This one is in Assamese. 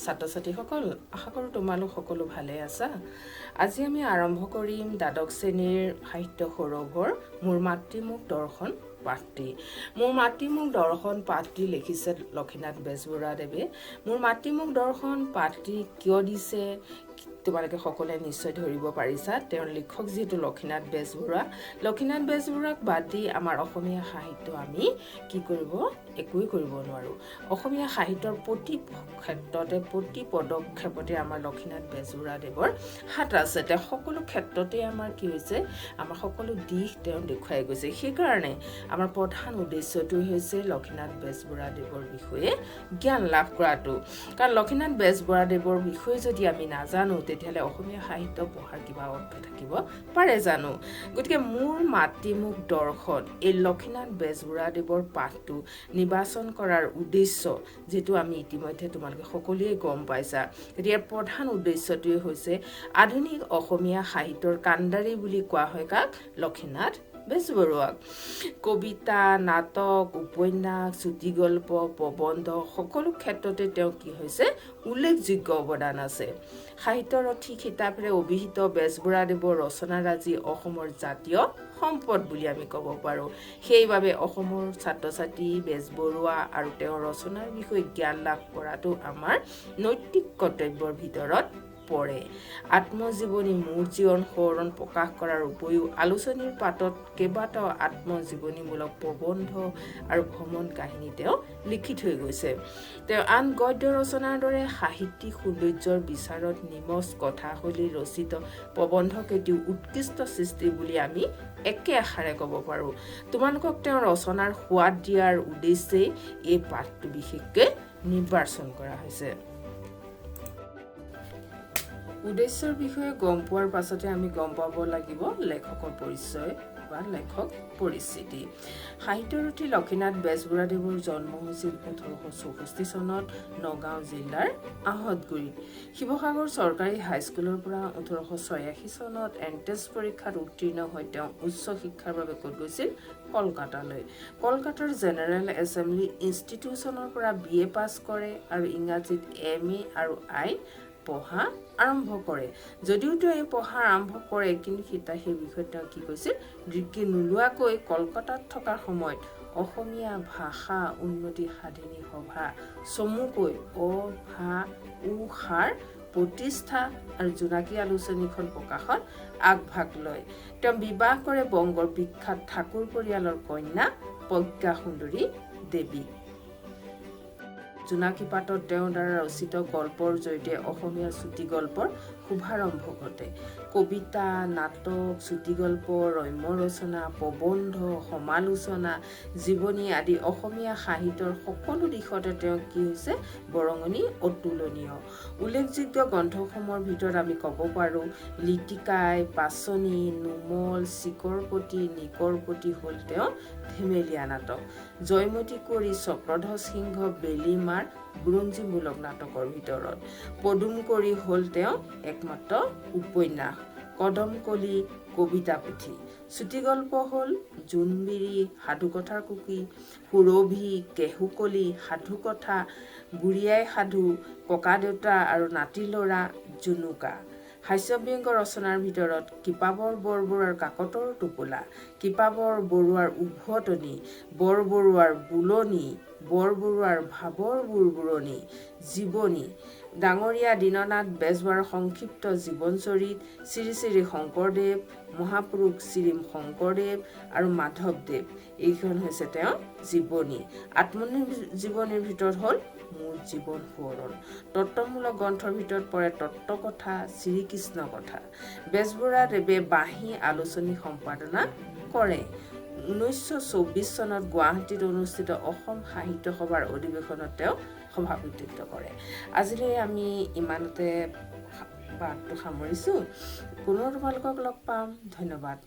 ছাত্ৰ-ছাত্ৰীসকল আশা কৰোঁ তোমালোক সকলো ভালে আছা আজি আমি আৰম্ভ কৰিম দ্বাদশ শ্ৰেণীৰ সাহিত্য সৌৰভৰ মোৰ মাতৃমুখ দৰ্শন পাঠটি মোৰ মাতৃমুখ দৰ্শন পাঠটি লিখিছে লক্ষীনাথ বেজবৰুৱাদেৱে মোৰ মাতৃমুখ দৰ্শন পাঠটি কিয় দিছে তোমালোকে সকলোৱে নিশ্চয় ধৰিব পাৰিছা তেওঁৰ লিখক যেহেতু লক্ষীনাথ বেজবৰুৱাক বাদ দি আমাৰ অসমীয়া সাহিত্য আমি কি কৰিব একোই কৰিব নোৱাৰো অসমীয়া সাহিত্যৰ প্ৰতি ক্ষেত্ৰতে প্ৰতি পদক্ষেপতে আমাৰ লক্ষীনাথ বেজবৰুৱাদেৱৰ হাত আছে তেওঁ সকলো ক্ষেত্ৰতে আমাৰ কি হৈছে আমাৰ সকলো দিশ তেওঁ দেখুৱাই গৈছে সেই কাৰণে আমাৰ প্ৰধান উদ্দেশ্যটো হৈছে লক্ষীনাথ বেজবৰুৱাদেৱৰ বিষয়ে জ্ঞান লাভ কৰাটো কাৰণ লক্ষীনাথ বেজবৰুৱাদেৱৰ বিষয়ে যদি আমি নাজানো তেতিয়ালে অসমীয়া সাহিত্য পঢ়াৰ কিবা অৰ্থ থাকিব পাৰে জানো গতিকে মোৰ মাতৃমুখ দৰ্শন এই লক্ষীনাথ বেজবৰুৱাদেৱৰ পাঠটো নিৰ্বাচন কৰাৰ উদ্দেশ্য যেটো আমি ইতিমধ্যে তোমালোকে সকলোৱে গম পাইছা ইয়াৰ প্ৰধান উদ্দেশ্যটোৱে হৈছে আধুনিক অসমীয়া সাহিত্যৰ কাণ্ডাৰী বুলি কোৱা হয় কাক লক্ষীনাথ বেজবৰুৱাক কবিতা নাটক উপন্যাস চুটিগল্প প্ৰবন্ধ সকলো ক্ষেত্ৰতে তেওঁ কি হৈছে উল্লেখযোগ্য অৱদান আছে সাহিত্যৰ ঠিক হিতাপেৰে অভিহিত বেজবৰুৱাদেৱৰ ৰচনাৰাজি অসমৰ জাতীয় সম্পদ বুলি আমি ক'ব পাৰো সেইবাবে অসমৰ ছাত্ৰ-ছাত্ৰী বেজবৰুৱা আৰু তেওঁৰ ৰচনাৰ বিষয়ে জ্ঞান লাভ কৰাটো আমাৰ নৈতিক কৰ্তব্যৰ ভিতৰত পৰে আত্মজীৱনী মোৰ জীৱন সোঁৱৰণ প্ৰকাশ কৰাৰ উপৰিও আলোচনীৰ পাতত কেইবাটাও আত্মজীৱনীমূলক প্ৰবন্ধ আৰু ভ্ৰমণ কাহিনী তেওঁ লিখি থৈ গৈছে তেওঁ আন গদ্য ৰচনাৰ দৰে সাহিত্যিক সৌন্দৰ্যৰ বিচাৰত নিমজ কথাশৈলী ৰচিত প্ৰবন্ধক এটি উৎকৃষ্ট সৃষ্টি বুলি আমি একে আশাৰে ক'ব পাৰো তোমালোকক তেওঁ ৰচনাৰ সোৱাদ দিয়াৰ উদ্দেশ্যে এই পাঠটো বিশেষকৈ নিৰ্বাচন কৰা হৈছে উদ্দেশ্যৰ বিষয়ে গম পোৱাৰ পাছতে আমি গম পাব লাগিব লেখকৰ পৰিচয় বা লেখক পৰিচিতি সাহিত্যৰথী লক্ষীনাথ বেজবৰুৱাদেৱৰ জন্ম হৈছিল 1864 চনত নগাঁও জিলাৰ আহতগুৰিত শিৱসাগৰ চৰকাৰী হাইস্কুলৰ পৰা 1886 চনত এন্ট্ৰেন্স পৰীক্ষাত উত্তীৰ্ণ হৈ তেওঁ উচ্চ শিক্ষাৰ বাবে ক'ত গৈছিল কলকাতালৈ কলকাতাৰ জেনেৰেল এছেম্বলি ইনষ্টিটিউচনৰ পৰা BA পাছ কৰে আৰু ইংৰাজীত MA আৰু আইন পঢ়া আৰম্ভ কৰে যদিও তেওঁ এই পঢ়া আৰম্ভ কৰে কিন্তু সেই বিষয়ে তেওঁ কি কৈছিল ডিগ্ৰী নোলোৱাকৈ কলকাতাত থকাৰ সময়ত অসমীয়া ভাষা উন্নতি সাধিনী সভা চমুকৈ অভাউসাৰ প্ৰতিষ্ঠা আৰু জোনাকী আলোচনীখন প্ৰকাশত আগভাগ লয় তেওঁ বিবাহ কৰে বংগৰ বিখ্যাত ঠাকুৰ পৰিয়ালৰ কন্যা প্ৰজ্ঞা সুন্দৰী দেৱী জোনাকী পাতত তেওঁৰ দ্বাৰা ৰচিত গল্পৰ জৰিয়তে অসমীয়া চুটিগল্পৰ শুভাৰম্ভ ঘটে কবিতা নাটক চুটিগল্প ৰম্য ৰচনা প্ৰবন্ধ সমালোচনা জীৱনী আদি অসমীয়া সাহিত্যৰ সকলো দিশতে তেওঁ কি হৈছে বৰঙণি অতুলনীয় উল্লেখযোগ্য গ্ৰন্থসমূহৰ ভিতৰত আমি ক'ব পাৰো লিটিকাই পাচনি নুমল চিকৰপতি নিকৰপতি হ'ল তেওঁ ধেমেলীয়া নাটক জয়মতী কৰি চক্ৰধ্বজ সিংহ বেলিমাৰ বুৰঞ্জীমূলক নাটকৰ ভিতৰত পদুম কৰি হ'ল তেওঁ একমাত্ৰ উপন্যাস কদমকলি কবিতা পুথি চুটিগল্প হ'ল জোনবিৰি সাধুকথাৰ কুকি সুৰভি কেহুকলি সাধুকথা বুঢ়িয়াই সাধু ককা দেউতা আৰু নাতি ল'ৰা জুনুকা হাস্যব্যংগ ৰচনাৰ ভিতৰত কিপাবৰ বৰবৰুৱাৰ কাকতৰ টোপোলা কিপাবৰ বৰুৱাৰ উভতনি বৰবৰুৱাৰ বুলনি বৰবৰুৱাৰ ভাবৰ বুৰবুৰণি জীৱনী ডাঙৰীয়া দীননাথ বেজবৰুৱাৰ সংক্ষিপ্ত জীৱনচৰিত শ্ৰী শ্ৰী শংকৰদেৱ মহাপুৰুষ শ্ৰী শংকৰদেৱ আৰু মাধৱদেৱ এইখন হৈছে তেওঁ জীৱনী আত্মজীৱনীৰ ভিতৰত হ'ল মোৰ জীৱন সোঁৱৰণ তত্ত্বমূলক গ্ৰন্থৰ ভিতৰত পৰে তত্ত্বকথা শ্ৰীকৃষ্ণ কথা বেজবৰুৱাদেৱে বাঁহী আলোচনী সম্পাদনা কৰে 1924 চনত গুৱাহাটীত অনুষ্ঠিত অসম সাহিত্য সভাৰ অধিৱেশনত তেওঁ সভাপতিত্ব কৰে আজিলৈ আমি ইমানতে বাৰ্তা সামৰিছো পুনৰ তোমালোকক লগ পাম ধন্যবাদ